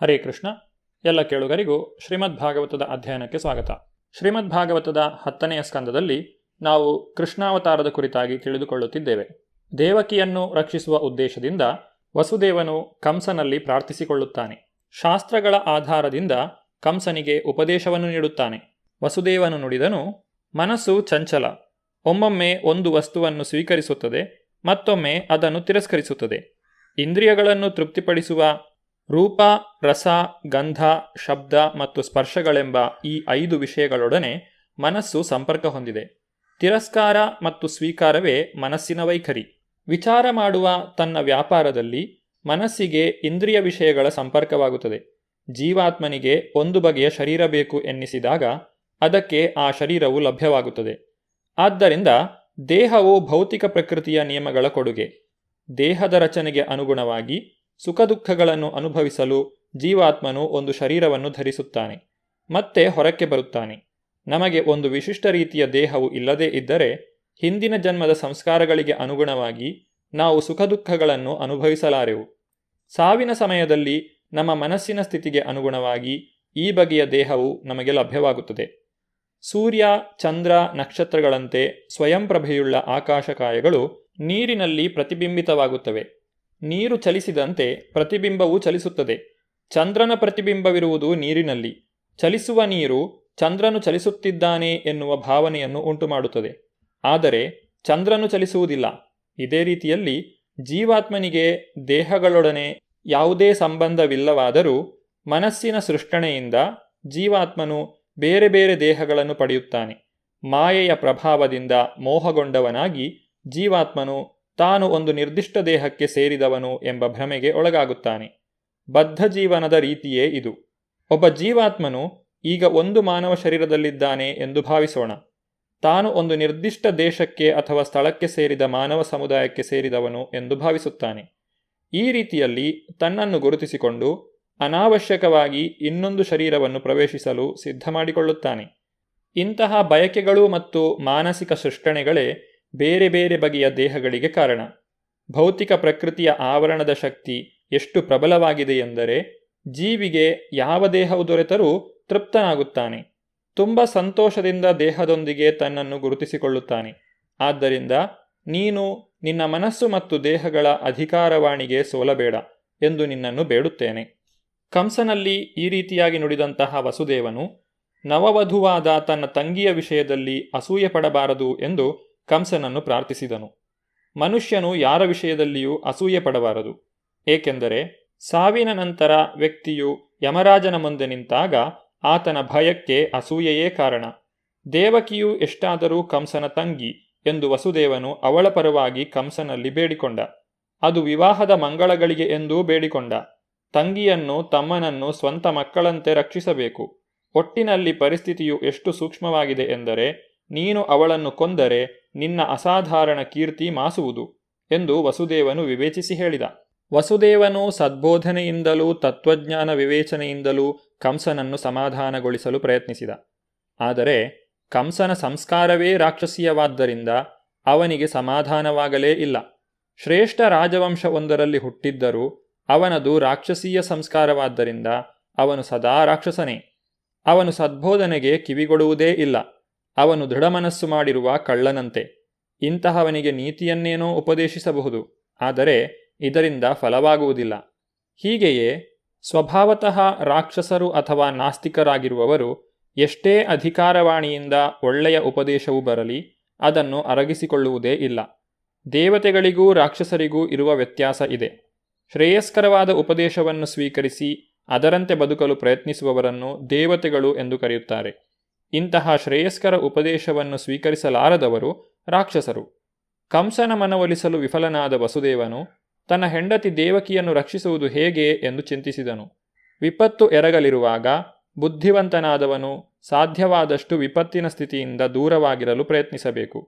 ಹರೇ ಕೃಷ್ಣ. ಎಲ್ಲ ಕೇಳುಗರಿಗೂ ಶ್ರೀಮದ್ ಭಾಗವತದ ಅಧ್ಯಯನಕ್ಕೆ ಸ್ವಾಗತ. ಶ್ರೀಮದ್ ಭಾಗವತದ 10ನೆಯ ಸ್ಕಂದದಲ್ಲಿ ನಾವು ಕೃಷ್ಣಾವತಾರದ ಕುರಿತಾಗಿ ತಿಳಿದುಕೊಳ್ಳುತ್ತಿದ್ದೇವೆ. ದೇವಕಿಯನ್ನು ರಕ್ಷಿಸುವ ಉದ್ದೇಶದಿಂದ ವಸುದೇವನು ಕಂಸನಲ್ಲಿ ಪ್ರಾರ್ಥಿಸಿಕೊಳ್ಳುತ್ತಾನೆ. ಶಾಸ್ತ್ರಗಳ ಆಧಾರದಿಂದ ಕಂಸನಿಗೆ ಉಪದೇಶವನ್ನು ನೀಡುತ್ತಾನೆ. ವಸುದೇವನು ನುಡಿದನು, ಮನಸ್ಸು ಚಂಚಲ, ಒಮ್ಮೊಮ್ಮೆ ಒಂದು ವಸ್ತುವನ್ನು ಸ್ವೀಕರಿಸುತ್ತದೆ, ಮತ್ತೊಮ್ಮೆ ಅದನ್ನು ತಿರಸ್ಕರಿಸುತ್ತದೆ. ಇಂದ್ರಿಯಗಳನ್ನು ತೃಪ್ತಿಪಡಿಸುವ ರೂಪ, ರಸ, ಗಂಧ, ಶಬ್ದ ಮತ್ತು ಸ್ಪರ್ಶಗಳೆಂಬ ಈ 5 ವಿಷಯಗಳೊಡನೆ ಮನಸ್ಸು ಸಂಪರ್ಕ ಹೊಂದಿದೆ. ತಿರಸ್ಕಾರ ಮತ್ತು ಸ್ವೀಕಾರವೇ ಮನಸ್ಸಿನ ವೈಖರಿ. ವಿಚಾರ ಮಾಡುವ ತನ್ನ ವ್ಯಾಪಾರದಲ್ಲಿ ಮನಸ್ಸಿಗೆ ಇಂದ್ರಿಯ ವಿಷಯಗಳ ಸಂಪರ್ಕವಾಗುತ್ತದೆ. ಜೀವಾತ್ಮನಿಗೆ ಒಂದು ಬಗೆಯ ಶರೀರ ಬೇಕು ಎನ್ನಿಸಿದಾಗ ಅದಕ್ಕೆ ಆ ಶರೀರವು ಲಭ್ಯವಾಗುತ್ತದೆ. ಆದ್ದರಿಂದ ದೇಹವು ಭೌತಿಕ ಪ್ರಕೃತಿಯ ನಿಯಮಗಳ ಕೊಡುಗೆ. ದೇಹದ ರಚನೆಗೆ ಅನುಗುಣವಾಗಿ ಸುಖ ದುಃಖಗಳನ್ನು ಅನುಭವಿಸಲು ಜೀವಾತ್ಮನು ಒಂದು ಶರೀರವನ್ನು ಧರಿಸುತ್ತಾನೆ, ಮತ್ತೆ ಹೊರಕ್ಕೆ ಬರುತ್ತಾನೆ. ನಮಗೆ ಒಂದು ವಿಶಿಷ್ಟ ರೀತಿಯ ದೇಹವು ಇಲ್ಲದೇ ಇದ್ದರೆ ಹಿಂದಿನ ಜನ್ಮದ ಸಂಸ್ಕಾರಗಳಿಗೆ ಅನುಗುಣವಾಗಿ ನಾವು ಸುಖ ದುಃಖಗಳನ್ನು ಅನುಭವಿಸಲಾರೆವು. ಸಾವಿನ ಸಮಯದಲ್ಲಿ ನಮ್ಮ ಮನಸ್ಸಿನ ಸ್ಥಿತಿಗೆ ಅನುಗುಣವಾಗಿ ಈ ಬಗೆಯ ದೇಹವು ನಮಗೆ ಲಭ್ಯವಾಗುತ್ತದೆ. ಸೂರ್ಯ, ಚಂದ್ರ, ನಕ್ಷತ್ರಗಳಂತೆ ಸ್ವಯಂ ಪ್ರಭೆಯುಳ್ಳ ಆಕಾಶಕಾಯಗಳು ನೀರಿನಲ್ಲಿ ಪ್ರತಿಬಿಂಬಿತವಾಗುತ್ತವೆ. ನೀರು ಚಲಿಸಿದಂತೆ ಪ್ರತಿಬಿಂಬವು ಚಲಿಸುತ್ತದೆ. ಚಂದ್ರನ ಪ್ರತಿಬಿಂಬವಿರುವುದು ನೀರಿನಲ್ಲಿ. ಚಲಿಸುವ ನೀರು ಚಂದ್ರನು ಚಲಿಸುತ್ತಿದ್ದಾನೆ ಎನ್ನುವ ಭಾವನೆಯನ್ನು ಉಂಟುಮಾಡುತ್ತದೆ. ಆದರೆ ಚಂದ್ರನು ಚಲಿಸುವುದಿಲ್ಲ. ಇದೇ ರೀತಿಯಲ್ಲಿ ಜೀವಾತ್ಮನಿಗೆ ದೇಹಗಳೊಡನೆ ಯಾವುದೇ ಸಂಬಂಧವಿಲ್ಲವಾದರೂ ಮನಸ್ಸಿನ ಸೃಷ್ಟಣೆಯಿಂದ ಜೀವಾತ್ಮನು ಬೇರೆ ಬೇರೆ ದೇಹಗಳನ್ನು ಪಡೆಯುತ್ತಾನೆ. ಮಾಯೆಯ ಪ್ರಭಾವದಿಂದ ಮೋಹಗೊಂಡವನಾಗಿ ಜೀವಾತ್ಮನು ತಾನು ಒಂದು ನಿರ್ದಿಷ್ಟ ದೇಹಕ್ಕೆ ಸೇರಿದವನು ಎಂಬ ಭ್ರಮೆಗೆ ಒಳಗಾಗುತ್ತಾನೆ. ಬದ್ಧ ಜೀವನದ ರೀತಿಯೇ ಇದು. ಒಬ್ಬ ಜೀವಾತ್ಮನು ಈಗ ಒಂದು ಮಾನವ ಶರೀರದಲ್ಲಿದ್ದಾನೆ ಎಂದು ಭಾವಿಸೋಣ. ತಾನು ಒಂದು ನಿರ್ದಿಷ್ಟ ದೇಶಕ್ಕೆ ಅಥವಾ ಸ್ಥಳಕ್ಕೆ ಸೇರಿದ ಮಾನವ ಸಮುದಾಯಕ್ಕೆ ಸೇರಿದವನು ಎಂದು ಭಾವಿಸುತ್ತಾನೆ. ಈ ರೀತಿಯಲ್ಲಿ ತನ್ನನ್ನು ಗುರುತಿಸಿಕೊಂಡು ಅನಾವಶ್ಯಕವಾಗಿ ಇನ್ನೊಂದು ಶರೀರವನ್ನು ಪ್ರವೇಶಿಸಲು ಸಿದ್ಧ ಮಾಡಿಕೊಳ್ಳುತ್ತಾನೆ. ಇಂತಹ ಬಯಕೆಗಳು ಮತ್ತು ಮಾನಸಿಕ ಸೃಷ್ಟಣೆಗಳೇ ಬೇರೆ ಬೇರೆ ಬಗೆಯ ದೇಹಗಳಿಗೆ ಕಾರಣ. ಭೌತಿಕ ಪ್ರಕೃತಿಯ ಆವರಣದ ಶಕ್ತಿ ಎಷ್ಟು ಪ್ರಬಲವಾಗಿದೆ ಎಂದರೆ ಜೀವಿಗೆ ಯಾವ ದೇಹವು ದೊರೆತರೂ ತೃಪ್ತನಾಗುತ್ತಾನೆ. ತುಂಬ ಸಂತೋಷದಿಂದ ದೇಹದೊಂದಿಗೆ ತನ್ನನ್ನು ಗುರುತಿಸಿಕೊಳ್ಳುತ್ತಾನೆ. ಆದ್ದರಿಂದ ನೀನು ನಿನ್ನ ಮನಸ್ಸು ಮತ್ತು ದೇಹಗಳ ಅಧಿಕಾರವಾಣಿಗೆ ಸೋಲಬೇಡ ಎಂದು ನಿನ್ನನ್ನು ಬೇಡುತ್ತೇನೆ. ಕಂಸನಲ್ಲಿ ಈ ರೀತಿಯಾಗಿ ನುಡಿದಂತಹ ವಸುದೇವನು ನವವಧುವಾದ ತನ್ನ ತಂಗಿಯ ವಿಷಯದಲ್ಲಿ ಅಸೂಯೆ ಪಡಬಾರದು ಎಂದು ಕಂಸನನ್ನು ಪ್ರಾರ್ಥಿಸಿದನು. ಮನುಷ್ಯನು ಯಾರ ವಿಷಯದಲ್ಲಿಯೂ ಅಸೂಯೆ ಪಡಬಾರದು. ಏಕೆಂದರೆ ಸಾವಿನ ನಂತರ ವ್ಯಕ್ತಿಯು ಯಮರಾಜನ ಮುಂದೆ ನಿಂತಾಗ ಆತನ ಭಯಕ್ಕೆ ಅಸೂಯೆಯೇ ಕಾರಣ. ದೇವಕಿಯು ಎಷ್ಟಾದರೂ ಕಂಸನ ತಂಗಿ ಎಂದು ವಸುದೇವನು ಅವಳ ಪರವಾಗಿ ಕಂಸನಲ್ಲಿ ಬೇಡಿಕೊಂಡ. ಅದು ವಿವಾಹದ ಮಂಗಳಗಳಿಗೆ ಎಂದೂ ಬೇಡಿಕೊಂಡ. ತಂಗಿಯನ್ನು, ತಮ್ಮನನ್ನು ಸ್ವಂತ ಮಕ್ಕಳಂತೆ ರಕ್ಷಿಸಬೇಕು. ಒಟ್ಟಿನಲ್ಲಿ ಪರಿಸ್ಥಿತಿಯು ಎಷ್ಟು ಸೂಕ್ಷ್ಮವಾಗಿದೆ ಎಂದರೆ ನೀನು ಅವಳನ್ನು ಕೊಂದರೆ ನಿನ್ನ ಅಸಾಧಾರಣ ಕೀರ್ತಿ ಮಾಸುವುದು ಎಂದು ವಸುದೇವನು ವಿವೇಚಿಸಿ ಹೇಳಿದ. ವಸುದೇವನು ಸದ್ಬೋಧನೆಯಿಂದಲೂ ತತ್ವಜ್ಞಾನ ವಿವೇಚನೆಯಿಂದಲೂ ಕಂಸನನ್ನು ಸಮಾಧಾನಗೊಳಿಸಲು ಪ್ರಯತ್ನಿಸಿದ. ಆದರೆ ಕಂಸನ ಸಂಸ್ಕಾರವೇ ರಾಕ್ಷಸೀಯವಾದ್ದರಿಂದ ಅವನಿಗೆ ಸಮಾಧಾನವಾಗಲೇ ಇಲ್ಲ. ಶ್ರೇಷ್ಠ ರಾಜವಂಶವೊಂದರಲ್ಲಿ ಹುಟ್ಟಿದ್ದರೂ ಅವನದು ರಾಕ್ಷಸೀಯ ಸಂಸ್ಕಾರವಾದ್ದರಿಂದ ಅವನು ಸದಾ ರಾಕ್ಷಸನೇ. ಅವನು ಸದ್ಬೋಧನೆಗೆ ಕಿವಿಗೊಡುವುದೇ ಇಲ್ಲ. ಅವನು ದೃಢಮನಸ್ಸು ಮಾಡಿರುವ ಕಳ್ಳನಂತೆ. ಇಂತಹವನಿಗೆ ನೀತಿಯನ್ನೇನೋ ಉಪದೇಶಿಸಬಹುದು, ಆದರೆ ಇದರಿಂದ ಫಲವಾಗುವುದಿಲ್ಲ. ಹೀಗೆಯೇ ಸ್ವಭಾವತಃ ರಾಕ್ಷಸರು ಅಥವಾ ನಾಸ್ತಿಕರಾಗಿರುವವರು ಎಷ್ಟೇ ಅಧಿಕಾರವಾಣಿಯಿಂದ ಒಳ್ಳೆಯ ಉಪದೇಶವು ಬರಲಿ ಅದನ್ನು ಅರಗಿಸಿಕೊಳ್ಳುವುದೇ ಇಲ್ಲ. ದೇವತೆಗಳಿಗೂ ರಾಕ್ಷಸರಿಗೂ ಇರುವ ವ್ಯತ್ಯಾಸ ಇದೆ. ಶ್ರೇಯಸ್ಕರವಾದ ಉಪದೇಶವನ್ನು ಸ್ವೀಕರಿಸಿ ಅದರಂತೆ ಬದುಕಲು ಪ್ರಯತ್ನಿಸುವವರನ್ನು ದೇವತೆಗಳು ಎಂದು ಕರೆಯುತ್ತಾರೆ. ಇಂತಹ ಶ್ರೇಯಸ್ಕರ ಉಪದೇಶವನ್ನು ಸ್ವೀಕರಿಸಲಾರದವರು ರಾಕ್ಷಸರು. ಕಂಸನ ಮನವೊಲಿಸಲು ವಿಫಲನಾದ ವಸುದೇವನು ತನ್ನ ಹೆಂಡತಿ ದೇವಕಿಯನ್ನು ರಕ್ಷಿಸುವುದು ಹೇಗೆ ಎಂದು ಚಿಂತಿಸಿದನು. ವಿಪತ್ತು ಎರಗಲಿರುವಾಗ ಬುದ್ಧಿವಂತನಾದವನು ಸಾಧ್ಯವಾದಷ್ಟು ವಿಪತ್ತಿನ ಸ್ಥಿತಿಯಿಂದ ದೂರವಾಗಿರಲು ಪ್ರಯತ್ನಿಸಬೇಕು.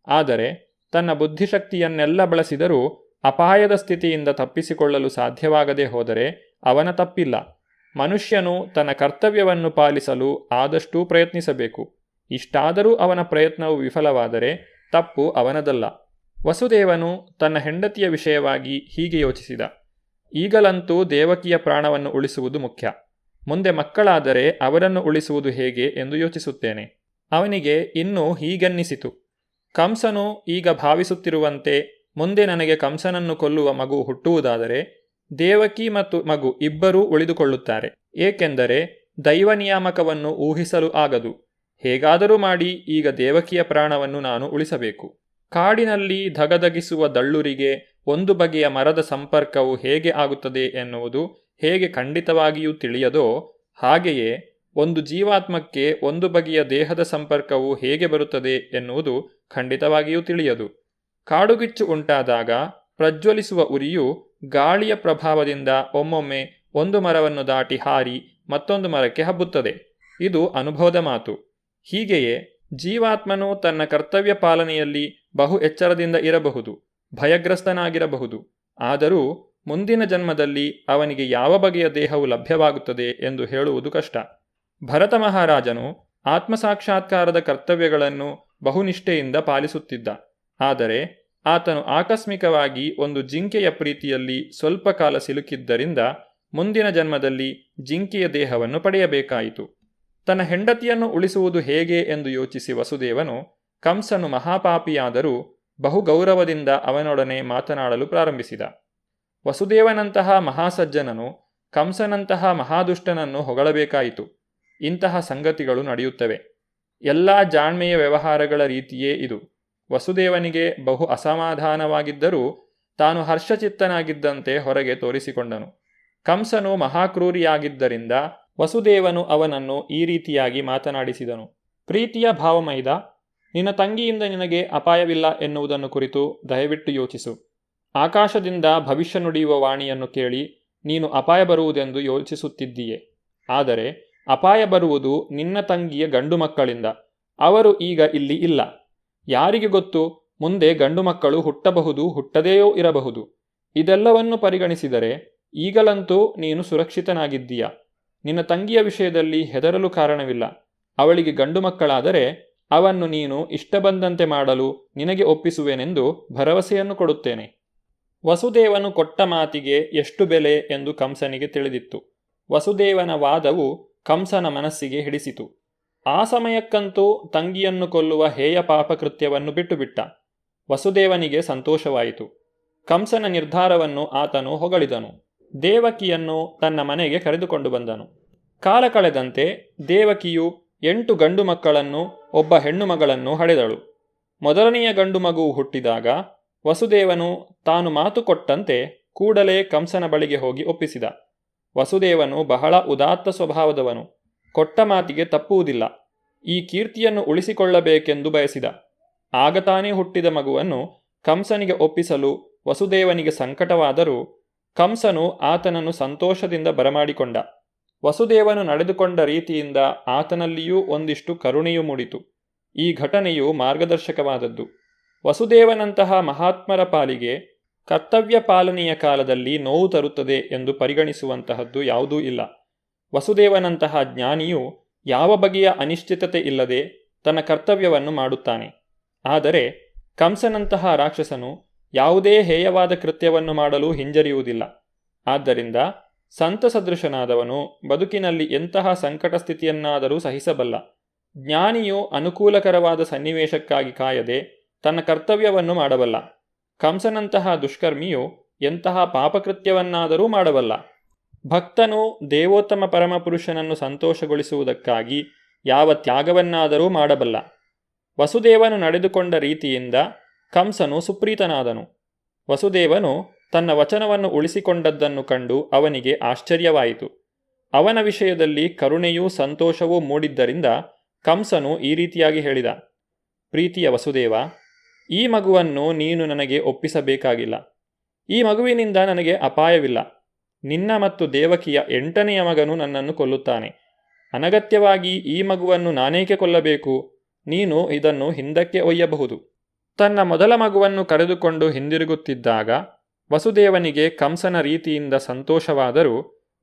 ಆದರೆ ತನ್ನ ಬುದ್ಧಿಶಕ್ತಿಯನ್ನೆಲ್ಲ ಬಳಸಿದರೂ ಅಪಾಯದ ಸ್ಥಿತಿಯಿಂದ ತಪ್ಪಿಸಿಕೊಳ್ಳಲು ಸಾಧ್ಯವಾಗದೆ ಹೋದರೆ ಅವನ ತಪ್ಪಿಲ್ಲ. ಮನುಷ್ಯನು ತನ್ನ ಕರ್ತವ್ಯವನ್ನು ಪಾಲಿಸಲು ಆದಷ್ಟೂ ಪ್ರಯತ್ನಿಸಬೇಕು. ಇಷ್ಟಾದರೂ ಅವನ ಪ್ರಯತ್ನವು ವಿಫಲವಾದರೆ ತಪ್ಪು ಅವನದಲ್ಲ. ವಸುದೇವನು ತನ್ನ ಹೆಂಡತಿಯ ವಿಷಯವಾಗಿ ಹೀಗೆ ಯೋಚಿಸಿದ. ಈಗಲಂತೂ ದೇವಕಿಯ ಪ್ರಾಣವನ್ನು ಉಳಿಸುವುದು ಮುಖ್ಯ. ಮುಂದೆ ಮಕ್ಕಳಾದರೆ ಅವರನ್ನು ಉಳಿಸುವುದು ಹೇಗೆ ಎಂದು ಯೋಚಿಸುತ್ತೇನೆ. ಅವನಿಗೆ ಇನ್ನೂ ಹೀಗನ್ನಿಸಿತು. ಕಂಸನು ಈಗ ಭಾವಿಸುತ್ತಿರುವಂತೆ ಮುಂದೆ ನನಗೆ ಕಂಸನನ್ನು ಕೊಲ್ಲುವ ಮಗು ಹುಟ್ಟುವುದಾದರೆ ದೇವಕಿ ಮತ್ತು ಮಗು ಇಬ್ಬರೂ ಉಳಿದುಕೊಳ್ಳುತ್ತಾರೆ. ಏಕೆಂದರೆ ದೈವ ನಿಯಾಮಕವನ್ನು ಊಹಿಸಲು ಆಗದು. ಹೇಗಾದರೂ ಮಾಡಿ ಈಗ ದೇವಕಿಯ ಪ್ರಾಣವನ್ನು ನಾನು ಉಳಿಸಬೇಕು. ಕಾಡಿನಲ್ಲಿ ಧಗಧಗಿಸುವ ದಳ್ಳುರಿಗೆ ಒಂದು ಬಗೆಯ ಮರದ ಸಂಪರ್ಕವು ಹೇಗೆ ಆಗುತ್ತದೆ ಎನ್ನುವುದು ಹೇಗೆ ಖಂಡಿತವಾಗಿಯೂ ತಿಳಿಯದೋ, ಹಾಗೆಯೇ ಒಂದು ಜೀವಾತ್ಮಕ್ಕೆ ಒಂದು ಬಗೆಯ ದೇಹದ ಸಂಪರ್ಕವು ಹೇಗೆ ಬರುತ್ತದೆ ಎನ್ನುವುದು ಖಂಡಿತವಾಗಿಯೂ ತಿಳಿಯದು. ಕಾಡುಗಿಚ್ಚು ಉಂಟಾದಾಗ ಪ್ರಜ್ವಲಿಸುವ ಉರಿಯು ಗಾಳಿಯ ಪ್ರಭಾವದಿಂದ ಒಮ್ಮೊಮ್ಮೆ ಒಂದು ಮರವನ್ನು ದಾಟಿ ಹಾರಿ ಮತ್ತೊಂದು ಮರಕ್ಕೆ ಹಬ್ಬುತ್ತದೆ. ಇದು ಅನುಭವದ ಮಾತು. ಹೀಗೆಯೇ ಜೀವಾತ್ಮನು ತನ್ನ ಕರ್ತವ್ಯ ಪಾಲನೆಯಲ್ಲಿ ಬಹು ಎಚ್ಚರದಿಂದ ಇರಬಹುದು, ಭಯಗ್ರಸ್ತನಾಗಿರಬಹುದು. ಆದರೂ ಮುಂದಿನ ಜನ್ಮದಲ್ಲಿ ಅವನಿಗೆ ಯಾವ ಬಗೆಯ ದೇಹವು ಲಭ್ಯವಾಗುತ್ತದೆ ಎಂದು ಹೇಳುವುದು ಕಷ್ಟ. ಭರತ ಮಹಾರಾಜನು ಆತ್ಮಸಾಕ್ಷಾತ್ಕಾರದ ಕರ್ತವ್ಯಗಳನ್ನು ಬಹುನಿಷ್ಠೆಯಿಂದ ಪಾಲಿಸುತ್ತಿದ್ದ. ಆದರೆ ಆತನು ಆಕಸ್ಮಿಕವಾಗಿ ಒಂದು ಜಿಂಕೆಯ ಪ್ರೀತಿಯಲ್ಲಿ ಸ್ವಲ್ಪ ಕಾಲ ಸಿಲುಕಿದ್ದರಿಂದ ಮುಂದಿನ ಜನ್ಮದಲ್ಲಿ ಜಿಂಕೆಯ ದೇಹವನ್ನು ಪಡೆಯಬೇಕಾಯಿತು. ತನ್ನ ಹೆಂಡತಿಯನ್ನು ಉಳಿಸುವುದು ಹೇಗೆ ಎಂದು ಯೋಚಿಸಿ ವಸುದೇವನು ಕಂಸನು ಮಹಾಪಾಪಿಯಾದರೂ ಬಹು ಗೌರವದಿಂದ ಅವನೊಡನೆ ಮಾತನಾಡಲು ಪ್ರಾರಂಭಿಸಿದ. ವಸುದೇವನಂತಹ ಮಹಾಸಜ್ಜನನು ಕಂಸನಂತಹ ಮಹಾದುಷ್ಟನನ್ನು ಹೊಗಳಬೇಕಾಯಿತು. ಇಂತಹ ಸಂಗತಿಗಳು ನಡೆಯುತ್ತವೆ. ಎಲ್ಲ ಜಾಣ್ಮೆಯ ವ್ಯವಹಾರಗಳ ರೀತಿಯೇ ಇದು. ವಸುದೇವನಿಗೆ ಬಹು ಅಸಮಾಧಾನವಾಗಿದ್ದರೂ ತಾನು ಹರ್ಷಚಿತ್ತನಾಗಿದ್ದಂತೆ ಹೊರಗೆ ತೋರಿಸಿಕೊಂಡನು. ಕಂಸನು ಮಹಾಕ್ರೂರಿಯಾಗಿದ್ದರಿಂದ ವಸುದೇವನು ಅವನನ್ನು ಈ ರೀತಿಯಾಗಿ ಮಾತನಾಡಿಸಿದನು. ಪ್ರೀತಿಯ ಭಾವಮೈದ, ನಿನ್ನ ತಂಗಿಯಿಂದ ನಿನಗೆ ಅಪಾಯವಿಲ್ಲ ಎನ್ನುವುದನ್ನು ಕುರಿತು ದಯವಿಟ್ಟು ಯೋಚಿಸು. ಆಕಾಶದಿಂದ ಭವಿಷ್ಯ ನುಡಿಯುವ ವಾಣಿಯನ್ನು ಕೇಳಿ ನೀನು ಅಪಾಯ ಬರುವುದೆಂದು ಯೋಚಿಸುತ್ತಿದ್ದೀಯೆ. ಆದರೆ ಅಪಾಯ ಬರುವುದು ನಿನ್ನ ತಂಗಿಯ ಗಂಡು ಮಕ್ಕಳಿಂದ. ಅವರು ಈಗ ಇಲ್ಲಿ ಇಲ್ಲ. ಯಾರಿಗೆ ಗೊತ್ತು, ಮುಂದೆ ಗಂಡು ಮಕ್ಕಳು ಹುಟ್ಟಬಹುದು, ಹುಟ್ಟದೆಯೋ ಇರಬಹುದು. ಇದೆಲ್ಲವನ್ನು ಪರಿಗಣಿಸಿದರೆ ಈಗಲಂತೂ ನೀನು ಸುರಕ್ಷಿತನಾಗಿದ್ದೀಯ. ನಿನ್ನ ತಂಗಿಯ ವಿಷಯದಲ್ಲಿ ಹೆದರಲು ಕಾರಣವಿಲ್ಲ. ಅವಳಿಗೆ ಗಂಡು ಮಕ್ಕಳಾದರೆ ಅವನ್ನು ನೀನು ಇಷ್ಟ ಬಂದಂತೆ ಮಾಡಲು ನಿನಗೆ ಒಪ್ಪಿಸುವೆನೆಂದು ಭರವಸೆಯನ್ನು ಕೊಡುತ್ತೇನೆ. ವಸುದೇವನು ಕೊಟ್ಟ ಮಾತಿಗೆ ಎಷ್ಟು ಬೆಲೆ ಎಂದು ಕಂಸನಿಗೆ ತಿಳಿದಿತ್ತು. ವಸುದೇವನ ವಾದವು ಕಂಸನ ಮನಸ್ಸಿಗೆ ಹಿಡಿಸಿತು. ಆ ಸಮಯಕ್ಕಂತೂ ತಂಗಿಯನ್ನು ಕೊಲ್ಲುವ ಹೇಯ ಪಾಪಕೃತ್ಯವನ್ನು ಬಿಟ್ಟುಬಿಟ್ಟ. ವಸುದೇವನಿಗೆ ಸಂತೋಷವಾಯಿತು. ಕಂಸನ ನಿರ್ಧಾರವನ್ನು ಆತನು ಹೊಗಳಿದನು. ದೇವಕಿಯನ್ನು ತನ್ನ ಮನೆಗೆ ಕರೆದುಕೊಂಡು ಬಂದನು. ಕಾಲ ಕಳೆದಂತೆ ದೇವಕಿಯು 8 ಗಂಡು ಮಕ್ಕಳನ್ನು, ಒಬ್ಬ ಹೆಣ್ಣು ಮಗಳನ್ನು ಹಡೆದಳು. ಮೊದಲನೆಯ ಗಂಡು ಮಗುವು ಹುಟ್ಟಿದಾಗ ವಸುದೇವನು ತಾನು ಮಾತು ಕೊಟ್ಟಂತೆ ಕೂಡಲೇ ಕಂಸನ ಬಳಿಗೆ ಹೋಗಿ ಒಪ್ಪಿಸಿದ. ವಸುದೇವನು ಬಹಳ ಉದಾತ್ತ ಸ್ವಭಾವದವನು. ಕೊಟ್ಟ ಮಾತಿಗೆ ತಪ್ಪುವುದಿಲ್ಲ. ಈ ಕೀರ್ತಿಯನ್ನು ಉಳಿಸಿಕೊಳ್ಳಬೇಕೆಂದು ಬಯಸಿದ. ಆಗ ತಾನೇ ಹುಟ್ಟಿದ ಮಗುವನ್ನು ಕಂಸನಿಗೆ ಒಪ್ಪಿಸಲು ವಸುದೇವನಿಗೆ ಸಂಕಟವಾದರೂ ಕಂಸನು ಆತನನ್ನು ಸಂತೋಷದಿಂದ ಬರಮಾಡಿಕೊಂಡ. ವಸುದೇವನು ನಡೆದುಕೊಂಡ ರೀತಿಯಿಂದ ಆತನಲ್ಲಿಯೂ ಒಂದಿಷ್ಟು ಕರುಣೆಯೂ ಮೂಡಿತು. ಈ ಘಟನೆಯು ಮಾರ್ಗದರ್ಶಕವಾದದ್ದು. ವಸುದೇವನಂತಹ ಮಹಾತ್ಮರ ಪಾಲಿಗೆ ಕರ್ತವ್ಯ ಪಾಲನೆಯ ಕಾಲದಲ್ಲಿ ನೋವು ತರುತ್ತದೆ ಎಂದು ಪರಿಗಣಿಸುವಂತಹದ್ದು ಯಾವುದೂ ಇಲ್ಲ. ವಸುದೇವನಂತಹ ಜ್ಞಾನಿಯು ಯಾವ ಬಗೆಯ ಅನಿಶ್ಚಿತತೆ ಇಲ್ಲದೆ ತನ್ನ ಕರ್ತವ್ಯವನ್ನು ಮಾಡುತ್ತಾನೆ. ಆದರೆ ಕಂಸನಂತಹ ರಾಕ್ಷಸನು ಯಾವುದೇ ಹೇಯವಾದ ಕೃತ್ಯವನ್ನು ಮಾಡಲು ಹಿಂಜರಿಯುವುದಿಲ್ಲ. ಆದ್ದರಿಂದ ಸಂತಸದೃಶನಾದವನು ಬದುಕಿನಲ್ಲಿ ಎಂತಹ ಸಂಕಟ ಸ್ಥಿತಿಯನ್ನಾದರೂ ಸಹಿಸಬಲ್ಲ. ಜ್ಞಾನಿಯು ಅನುಕೂಲಕರವಾದ ಸನ್ನಿವೇಶಕ್ಕಾಗಿ ಕಾಯದೆ ತನ್ನ ಕರ್ತವ್ಯವನ್ನು ಮಾಡಬಲ್ಲ. ಕಂಸನಂತಹ ದುಷ್ಕರ್ಮಿಯು ಎಂತಹ ಪಾಪಕೃತ್ಯವನ್ನಾದರೂ ಮಾಡಬಲ್ಲ. ಭಕ್ತನು ದೇವೋತ್ತಮ ಪರಮಪುರುಷನನ್ನು ಸಂತೋಷಗೊಳಿಸುವುದಕ್ಕಾಗಿ ಯಾವ ತ್ಯಾಗವನ್ನಾದರೂ ಮಾಡಬಲ್ಲ. ವಸುದೇವನು ನಡೆದುಕೊಂಡ ರೀತಿಯಿಂದ ಕಂಸನು ಸುಪ್ರೀತನಾದನು. ವಸುದೇವನು ತನ್ನ ವಚನವನ್ನು ಉಳಿಸಿಕೊಂಡದ್ದನ್ನು ಕಂಡು ಅವನಿಗೆ ಆಶ್ಚರ್ಯವಾಯಿತು. ಅವನ ವಿಷಯದಲ್ಲಿ ಕರುಣೆಯೂ ಸಂತೋಷವೂ ಮೂಡಿದ್ದರಿಂದ ಕಂಸನು ಈ ರೀತಿಯಾಗಿ ಹೇಳಿದ: ಪ್ರೀತಿಯ ವಸುದೇವ, ಈ ಮಗುವನ್ನು ನೀನು ನನಗೆ ಒಪ್ಪಿಸಬೇಕಾಗಿಲ್ಲ. ಈ ಮಗುವಿನಿಂದ ನನಗೆ ಅಪಾಯವಿಲ್ಲ. ನಿನ್ನ ಮತ್ತು ದೇವಕಿಯ 8ನೆಯ ಮಗನು ನನ್ನನ್ನು ಕೊಲ್ಲುತ್ತಾನೆ. ಅನಗತ್ಯವಾಗಿ ಈ ಮಗುವನ್ನು ನಾನೇಕೆ ಕೊಲ್ಲಬೇಕು? ನೀನು ಇದನ್ನು ಹಿಂದಕ್ಕೆ ಒಯ್ಯಬಹುದು. ತನ್ನ ಮೊದಲ ಮಗುವನ್ನು ಕರೆದುಕೊಂಡು ಹಿಂದಿರುಗುತ್ತಿದ್ದಾಗ ವಸುದೇವನಿಗೆ ಕಂಸನ ರೀತಿಯಿಂದ ಸಂತೋಷವಾದರೂ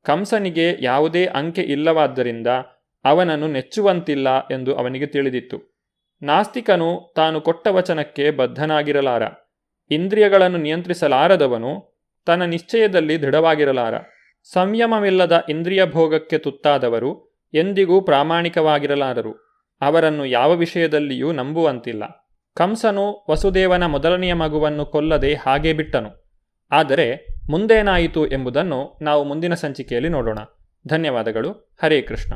ಕಂಸನಿಗೆ ಯಾವುದೇ ಅಂಕೆ ಇಲ್ಲವಾದ್ದರಿಂದ ಅವನನ್ನು ನೆಚ್ಚುವಂತಿಲ್ಲ ಎಂದು ಅವನಿಗೆ ತಿಳಿದಿತ್ತು. ನಾಸ್ತಿಕನು ತಾನು ಕೊಟ್ಟ ವಚನಕ್ಕೆ ಬದ್ಧನಾಗಿರಲಾರ. ಇಂದ್ರಿಯಗಳನ್ನು ನಿಯಂತ್ರಿಸಲಾರದವನು ತನ್ನ ನಿಶ್ಚಯದಲ್ಲಿ ದೃಢವಾಗಿರಲಾರ. ಸಂಯಮವಿಲ್ಲದ ಇಂದ್ರಿಯ ಭೋಗಕ್ಕೆ ತುತ್ತಾದವರು ಎಂದಿಗೂ ಪ್ರಾಮಾಣಿಕವಾಗಿರಲಾರರು. ಅವರನ್ನು ಯಾವ ವಿಷಯದಲ್ಲಿಯೂ ನಂಬುವಂತಿಲ್ಲ. ಕಂಸನು ವಸುದೇವನ ಮೊದಲನೆಯ ಮಗುವನ್ನು ಕೊಲ್ಲದೆ ಹಾಗೇ ಬಿಟ್ಟನು. ಆದರೆ ಮುಂದೇನಾಯಿತು ಎಂಬುದನ್ನು ನಾವು ಮುಂದಿನ ಸಂಚಿಕೆಯಲ್ಲಿ ನೋಡೋಣ. ಧನ್ಯವಾದಗಳು. ಹರೇ ಕೃಷ್ಣ.